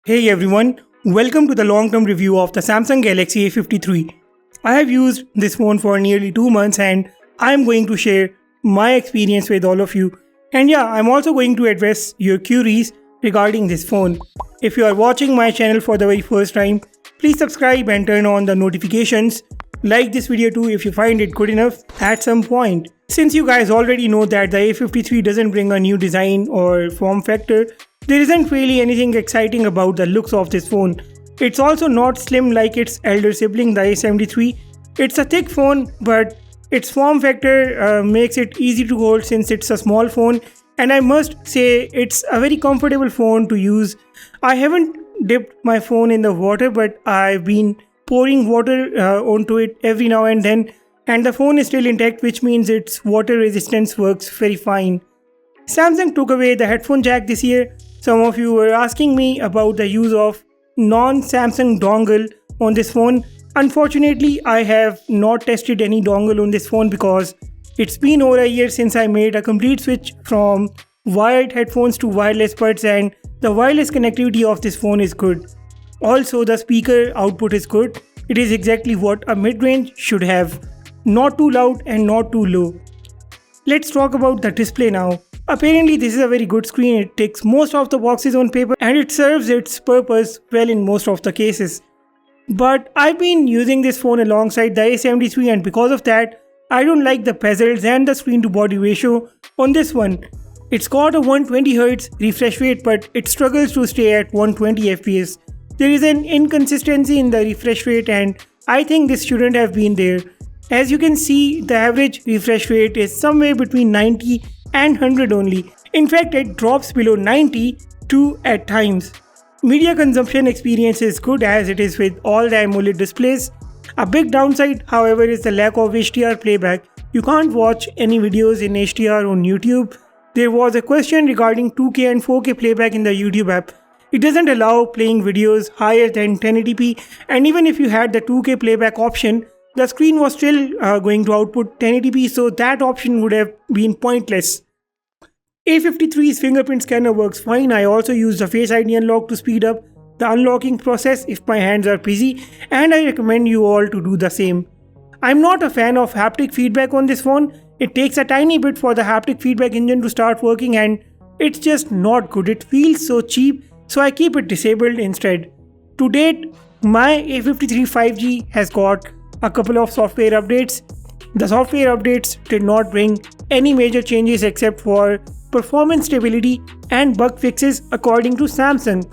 Hey everyone, welcome to the long-term review of the Samsung Galaxy A53. I have used this phone for nearly 2 months and I am going to share my experience with all of you. And yeah, I'm also going to address your queries regarding this phone. If you are watching my channel for the very first time, please subscribe and turn on the notifications. Like this video too if you find it good enough at some point. Since you guys already know that the A53 doesn't bring a new design or form factor, there isn't really anything exciting about the looks of this phone. It's also not slim like its elder sibling, the A73. It's a thick phone, but its form factor makes it easy to hold since it's a small phone, and I must say it's a very comfortable phone to use. I haven't dipped my phone in the water, but I've been pouring water onto it every now and then, and the phone is still intact, which means its water resistance works very fine. Samsung took away the headphone jack this year. Some of you were asking me about the use of non-Samsung dongle on this phone. Unfortunately, I have not tested any dongle on this phone because it's been over a year since I made a complete switch from wired headphones to wireless buds, and the wireless connectivity of this phone is good. Also, the speaker output is good. It is exactly what a mid-range should have. Not too loud and not too low. Let's talk about the display now. Apparently this is a very good screen. It ticks most of the boxes on paper and it serves its purpose well in most of the cases. But I've been using this phone alongside the A73, and because of that, I don't like the bezels and the screen to body ratio on this one. It's got a 120Hz refresh rate, but it struggles to stay at 120 FPS. There is an inconsistency in the refresh rate and I think this shouldn't have been there. As you can see, the average refresh rate is somewhere between 90 and 100 only. In fact, it drops below 90 too at times. Media consumption experience is good as it is with all the AMOLED displays. A big downside, however, is the lack of HDR playback. You can't watch any videos in HDR on YouTube. There was a question regarding 2K and 4K playback in the YouTube app. It doesn't allow playing videos higher than 1080p, and even if you had the 2K playback option, the screen was still going to output 1080p, so that option would have been pointless. A53's fingerprint scanner works fine. I also use the Face ID unlock to speed up the unlocking process if my hands are busy, and I recommend you all to do the same. I'm not a fan of haptic feedback on this phone. It takes a tiny bit for the haptic feedback engine to start working and it's just not good. It feels so cheap, so I keep it disabled instead. To date, my A53 5G has got a couple of software updates. The software updates did not bring any major changes except for performance stability and bug fixes according to Samsung.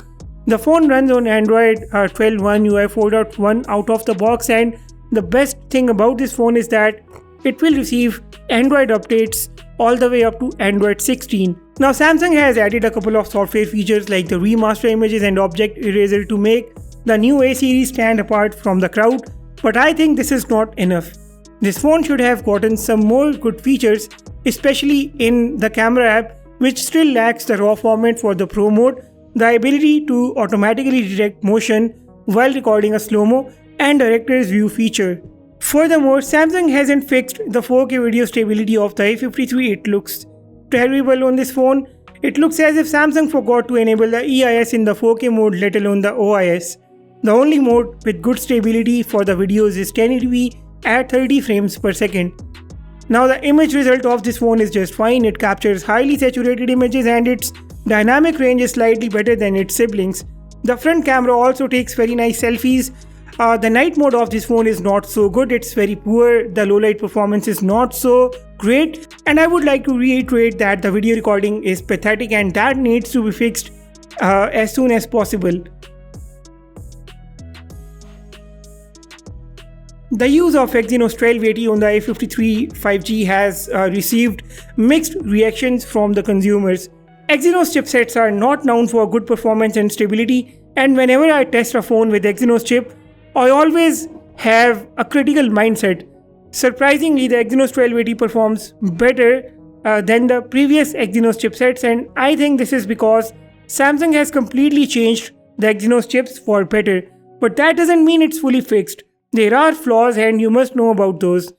The phone runs on Android 12.1 UI 4.1 out of the box, and the best thing about this phone is that it will receive Android updates all the way up to Android 16. Now Samsung has added a couple of software features like the remaster images and object eraser to make the new A series stand apart from the crowd, but I think this is not enough. This phone should have gotten some more good features, especially in the camera app, which still lacks the RAW format for the Pro mode, the ability to automatically detect motion while recording a slow-mo, and director's view feature. Furthermore, Samsung hasn't fixed the 4K video stability of the A53. It looks terrible on this phone. It looks as if Samsung forgot to enable the EIS in the 4K mode, let alone the OIS. The only mode with good stability for the videos is 1080p at 30 frames per second. Now the image result of this phone is just fine. It captures highly saturated images and its dynamic range is slightly better than its siblings. The front camera also takes very nice selfies. The night mode of this phone is not so good. It's very poor. The low light performance is not so great, and I would like to reiterate that the video recording is pathetic and that needs to be fixed as soon as possible. The use of Exynos 1280 on the A53 5G has received mixed reactions from the consumers. Exynos chipsets are not known for good performance and stability, and whenever I test a phone with Exynos chip, I always have a critical mindset. Surprisingly, the Exynos 1280 performs better than the previous Exynos chipsets, and I think this is because Samsung has completely changed the Exynos chips for better. But that doesn't mean it's fully fixed. There are flaws and you must know about those.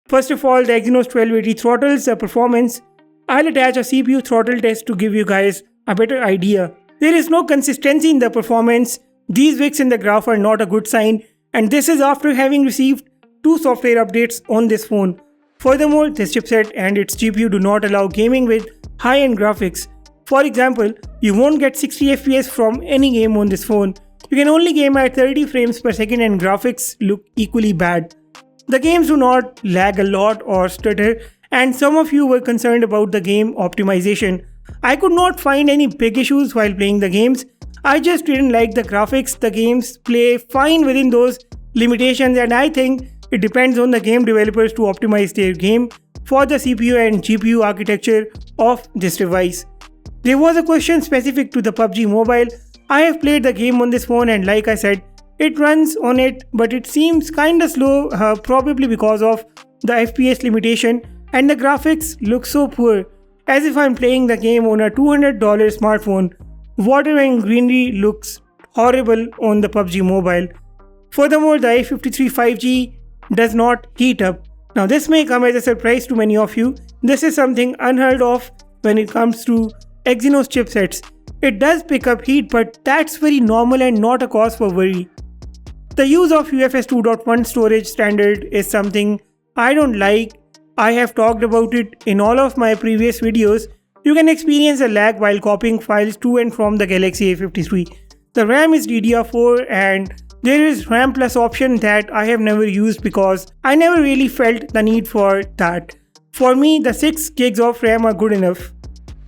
First of all, the Exynos 1280 throttles the performance. I'll attach a CPU throttle test to give you guys a better idea. There is no consistency in the performance. These wicks in the graph are not a good sign, and this is after having received 2 software updates on this phone. Furthermore, this chipset and its GPU do not allow gaming with high-end graphics. For example, you won't get 60 FPS from any game on this phone. You can only game at 30 frames per second and graphics look equally bad. The games do not lag a lot or stutter, and some of you were concerned about the game optimization. I could not find any big issues while playing the games. I just didn't like the graphics. The games play fine within those limitations, and I think it depends on the game developers to optimize their game for the CPU and GPU architecture of this device. There was a question specific to the PUBG Mobile. I have played the game on this phone, and like I said, it runs on it, but it seems kinda slow, probably because of the FPS limitation, and the graphics look so poor, as if I'm playing the game on a $200 smartphone. Water and greenery looks horrible on the PUBG Mobile. Furthermore, the A53 5G does not heat up. Now this may come as a surprise to many of you. This is something unheard of when it comes to Exynos chipsets. It does pick up heat, but that's very normal and not a cause for worry. The use of UFS 2.1 storage standard is something I don't like. I have talked about it in all of my previous videos. You can experience a lag while copying files to and from the Galaxy A53. The RAM is DDR4 and there is RAM Plus option that I have never used because I never really felt the need for that. For me, the 6 gigs of RAM are good enough.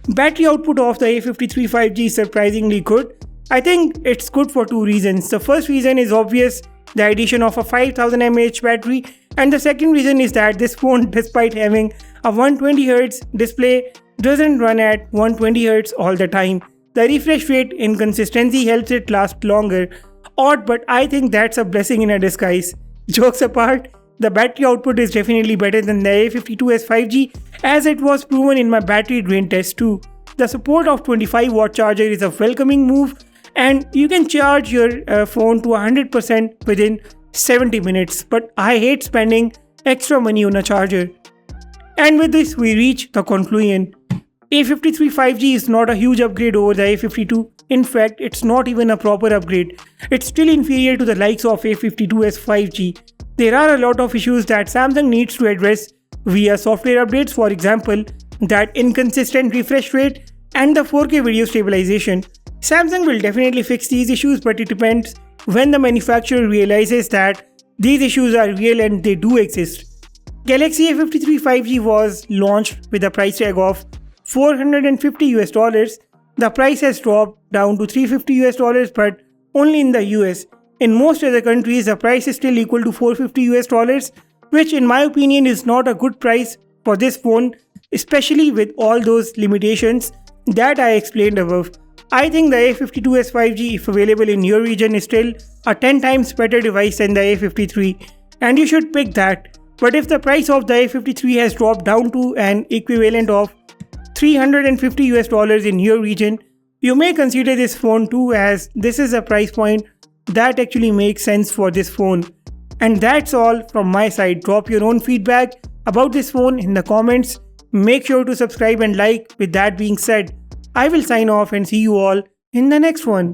Battery output of the A53 5G is surprisingly good. I think it's good for 2 reasons. The first reason is obvious, the addition of a 5000 mAh battery, and the second reason is that this phone, despite having a 120Hz display, doesn't run at 120Hz all the time. The refresh rate inconsistency helps it last longer. Odd, but I think that's a blessing in a disguise. Jokes apart, the battery output is definitely better than the A52s 5G, as it was proven in my battery drain test too. The support of 25-watt charger is a welcoming move, and you can charge your phone to 100% within 70 minutes, but I hate spending extra money on a charger. And with this, we reach the conclusion. A53 5G is not a huge upgrade over the A52. In fact, it's not even a proper upgrade. It's still inferior to the likes of A52s 5G. There are a lot of issues that Samsung needs to address via software updates, for example, that inconsistent refresh rate and the 4K video stabilization. Samsung will definitely fix these issues, but it depends when the manufacturer realizes that these issues are real and they do exist. Galaxy A53 5G was launched with a price tag of $450. The price has dropped down to $350, but only in the US. In most other countries, the price is still equal to $450, which in my opinion is not a good price for this phone, especially with all those limitations that I explained above. I think the A52s 5G, if available in your region, is still a 10 times better device than the A53, and you should pick that. But if the price of the A53 has dropped down to an equivalent of $350 in your region, you may consider this phone too, as this is a price point that actually makes sense for this phone. And that's all from my side. Drop your own feedback about this phone in the comments. Make sure to subscribe and like. With that being said, I will sign off and see you all in the next one.